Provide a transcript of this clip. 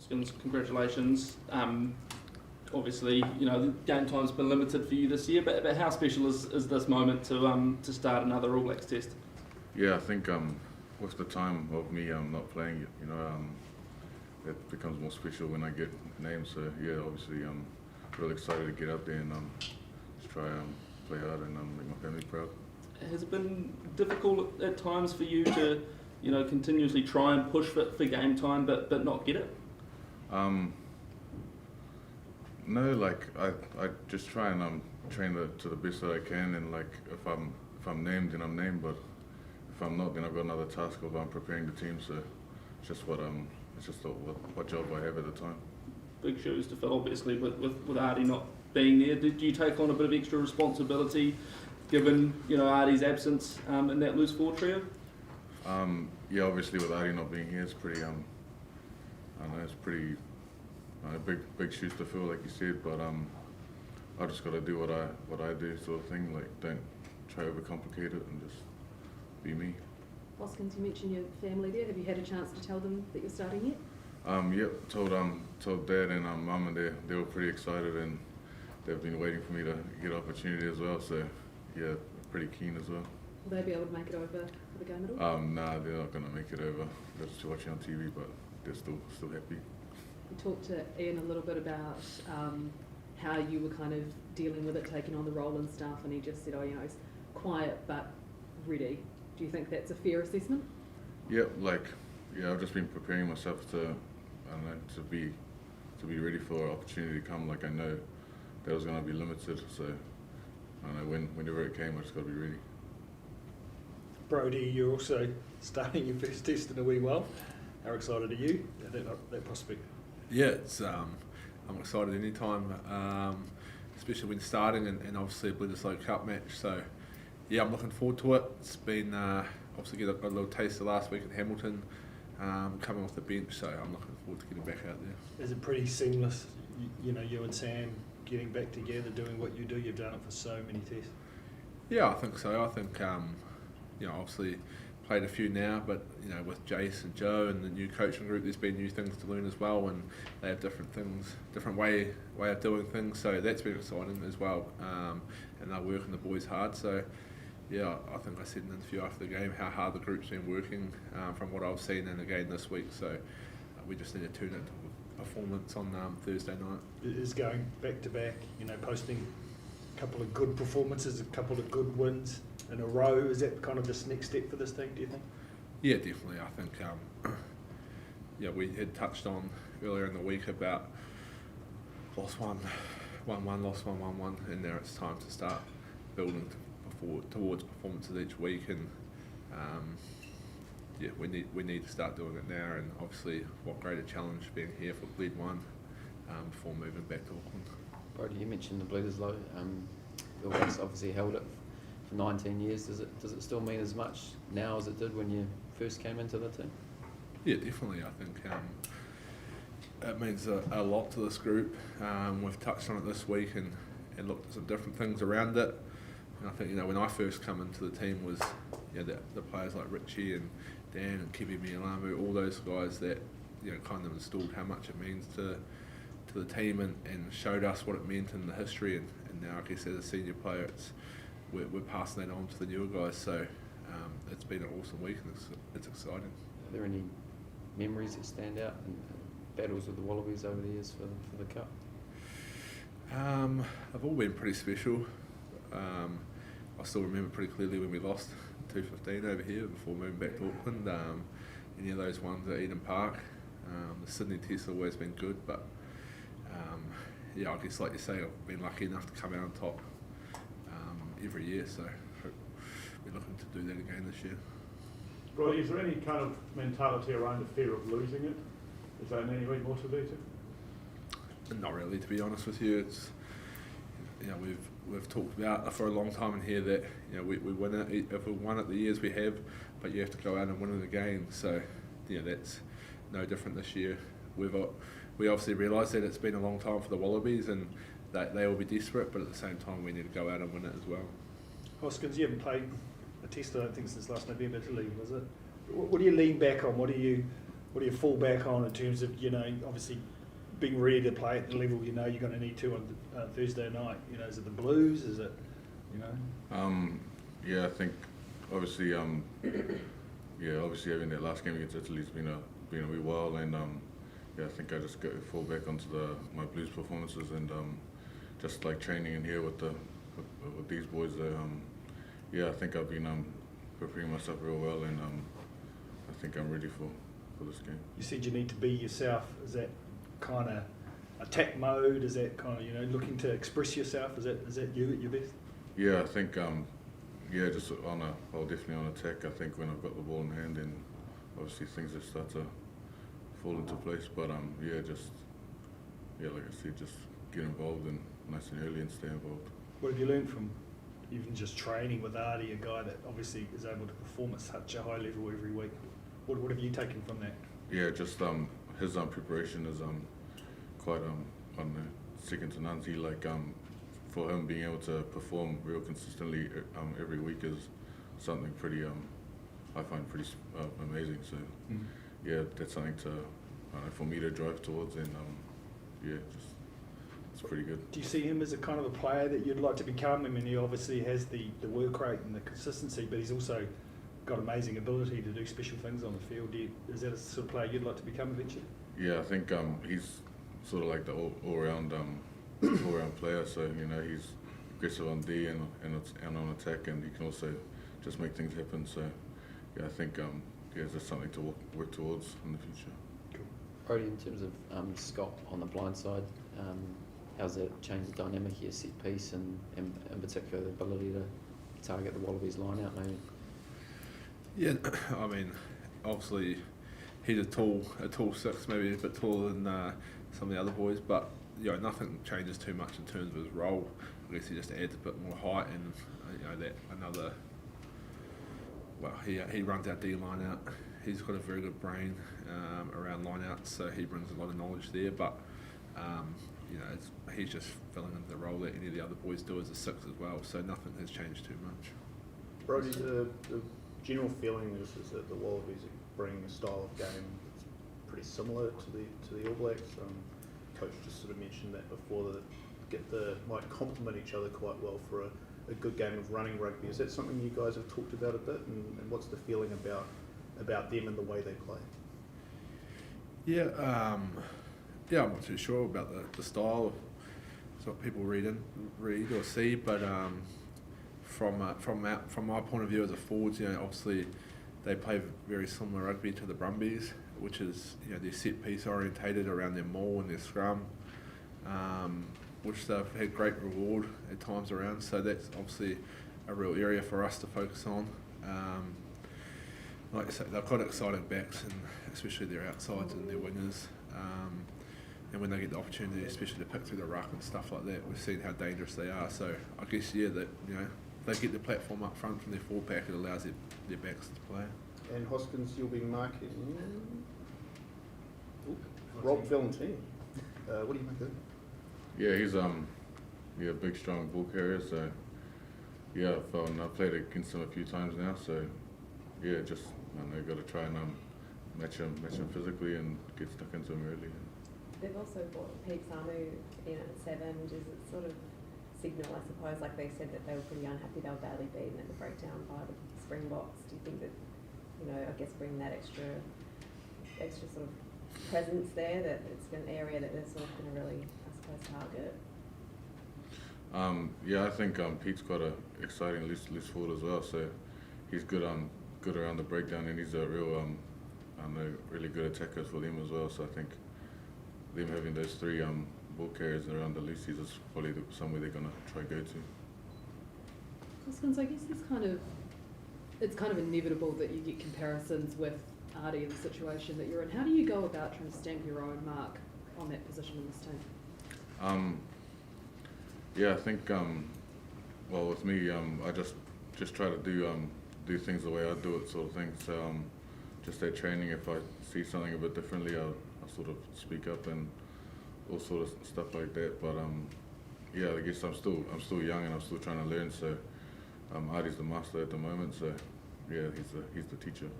Hoskins, congratulations. Obviously, you know, the game time's been limited for you this year, but how special is this moment to start another All Blacks test? Yeah, I think with the time of me not playing it, you know, it becomes more special when I get named. So yeah, obviously I'm really excited to get out there and just try play hard and make my family proud. Has it been difficult at times for you to, you know, continuously try and push for game time, but not get it? No, like I just try and train to the best that I can, and like if I'm named, then I'm named. But if I'm not, then I've got another task of preparing the team. So it's just what job I have at the time. Big shoes to fill, obviously, with Artie not being there. Did you take on a bit of extra responsibility, given, you know, Artie's absence in that loose forward trio? Yeah, obviously with Artie not being here, it's pretty I don't know, it's pretty big shoes to fill, like you said. But I just got to do what I do, sort of thing. Like, don't try to overcomplicate it and just be me. Hoskins, you mentioned your family there. Have you had a chance to tell them that you're starting yet? Yep, told Dad and Mum, and they were pretty excited, and they've been waiting for me to get an opportunity as well. So yeah, pretty keen as well. Will they be able to make it over for the game at all? Nah, they're not gonna make it over. They're just watching on TV, but they're still happy. We talked to Ian a little bit about how you were kind of dealing with it, taking on the role and stuff, and he just said, oh, you know, he's quiet but ready. Do you think that's a fair assessment? Yep, I've just been preparing myself to be ready for an opportunity to come. Like, I know that was going to be limited, so I don't know, whenever it came, I just got to be ready. Brodie, you're also starting your first test in a wee while. How excited are you at that prospect? Yeah, it's I'm excited any time, especially when starting and obviously a Bledisloe Cup match. So yeah, I'm looking forward to it. It's been obviously got a little taster last week at Hamilton, coming off the bench. So I'm looking forward to getting back out there. Is it pretty seamless? You know, you and Sam getting back together, doing what you do. You've done it for so many tests. Yeah, I think so. I think you know, obviously played a few now, but you know, with Jace and Joe and the new coaching group, there's been new things to learn as well, and they have different things, different way of doing things. So that's been exciting as well, and they're working the boys hard. So yeah, I think I said in an interview after the game how hard the group's been working from what I've seen in the game this week. So we just need to turn it to a performance on Thursday night. It is going back to back, you know, posting a couple of good performances, a couple of good wins in a row. Is that kind of this next step for this team, do you think? Yeah, definitely. I think yeah, we had touched on earlier in the week about lost 1-1, lost 1-1, and now it's time to start building towards performances each week, and yeah, we need to start doing it now. And obviously, what greater challenge being here for Bled 1 before moving back to Auckland. Brodie, you mentioned the Bledisloe. The Blacks obviously held it for 19 years. Does it still mean as much now as it did when you first came into the team? Yeah, definitely. I think it means a lot to this group. We've touched on it this week and looked at some different things around it. And I think, you know, when I first come into the team was, you know, the players like Richie and Dan and Kiwi Mialamu, all those guys that, you know, kind of installed how much it means to the team and showed us what it meant in the history. And now, I guess, as a senior player, we're passing that on to the newer guys. So it's been an awesome week, and it's exciting. Are there any memories that stand out and battles with the Wallabies over the years for the Cup? They've all been pretty special. I still remember pretty clearly when we lost 2-15 over here before moving back to Auckland. Any of those ones at Eden Park. The Sydney Test have always been good, but yeah, I guess like you say, I've been lucky enough to come out on top every year, so we're looking to do that again this year. Brodie, is there any kind of mentality around the fear of losing it? Is that in any way motivated? Not really, to be honest with you. It's, you know, we've talked about for a long time in here that, you know, we win it if we won it the years we have, but you have to go out and win it again. So yeah, that's no different this year. We obviously realise that it's been a long time for the Wallabies and that they will be desperate, but at the same time we need to go out and win it as well. Hoskins, you haven't played a test, I don't think, since last November to leave, was it? What do you lean back on? What do you what do you fall back on in terms of, you know, obviously being ready to play at the level you know you're going to need to on Thursday night? You know, is it the Blues? Is it, you know? Yeah, I think obviously obviously having that last game against Italy's been a wee while, and I think I just fall back onto my Blues performances, and just like training in here with these boys. I think I've been preparing myself real well, and I think I'm ready for this game. You said you need to be yourself. Is that kind of attack mode? Is that kind of, you know, looking to express yourself? Is that you at your best? Yeah, I think just I'll definitely on attack. I think when I've got the ball in hand, and obviously things just start to fall into place. But like I said, just get involved and nice and early and stay involved. What have you learned from even just training with Artie, a guy that obviously is able to perform at such a high level every week? What have you taken from that? Yeah, just his preparation is quite I don't know, second to none. He for him being able to perform real consistently every week is something pretty I find pretty amazing. So that's something for me to drive towards, and it's pretty good. Do you see him as a kind of a player that you'd like to become? I mean, he obviously has the work rate and the consistency, but he's also got amazing ability to do special things on the field. Is that a sort of player you'd like to become eventually? Yeah, I think he's sort of like the all-round player. So you know, he's aggressive on D and on attack, and he can also just make things happen. So I think it's just something to work towards in the future. Cool. Brodie, in terms of Scott on the blind side, how's that changed the dynamic of your set piece, and in particular the ability to target the Wallabies line out maybe? Yeah, I mean, obviously he's a tall 6, maybe a bit taller than some of the other boys, but you know, nothing changes too much in terms of his role. I guess he just adds a bit more height, and you know, that another. Well, he runs our D line out. He's got a very good brain around line outs, so he brings a lot of knowledge there. But you know, he's just filling in the role that any of the other boys do as a 6 as well. So nothing has changed too much. Brodie, the general feeling is that the Wallabies are bringing a style of game that's pretty similar to the All Blacks. Coach just sort of mentioned that before, that might complement each other quite well for a good game of running rugby. Is that something you guys have talked about a bit, and what's the feeling about them and the way they play? Yeah, I'm not too sure about the style. It's what people read or see, but from my point of view as a forwards, you know, obviously they play very similar rugby to the Brumbies, which is, you know, their set piece orientated around their maul and their scrum, which they've had great reward at times around. So that's obviously a real area for us to focus on. Like I say, they've got exciting backs, and especially their outsides and their wingers. And when they get the opportunity, especially to pick through the ruck and stuff like that, we've seen how dangerous they are. So I guess that, you know, they get the platform up front from their 4-pack, it allows their backs to play. And Hoskins, you'll be marking Rob Valentine. What do you make of him? Yeah, he's a big, strong ball carrier. So I've played against him a few times now. So just got to try and match him physically and get stuck into him early. They've also brought Pete Samu in at 7. Does it sort of signal, I suppose, like they said that they were pretty unhappy they were badly beaten at the breakdown by the Springboks? Do you think that, you know, I guess bringing that extra sort of presence there, that it's an area that they're sort of going to really, I suppose, target? I think Pete's got an exciting loose forward as well. So he's good around the breakdown, and he's a real really good attacker for them as well. So I think them having those 3 ball carriers around the loosies is probably somewhere they're going to try to go to. Hoskins, I guess it's kind of inevitable that you get comparisons with Artie in the situation that you're in. How do you go about trying to stamp your own mark on that position in this team? I think with me, I just try to do things the way I do it, sort of thing. So just at training, if I see something a bit differently, I'll sort of speak up and all sort of stuff like that. But I guess I'm still young and I'm still trying to learn. So Artie's the master at the moment. So he's the teacher.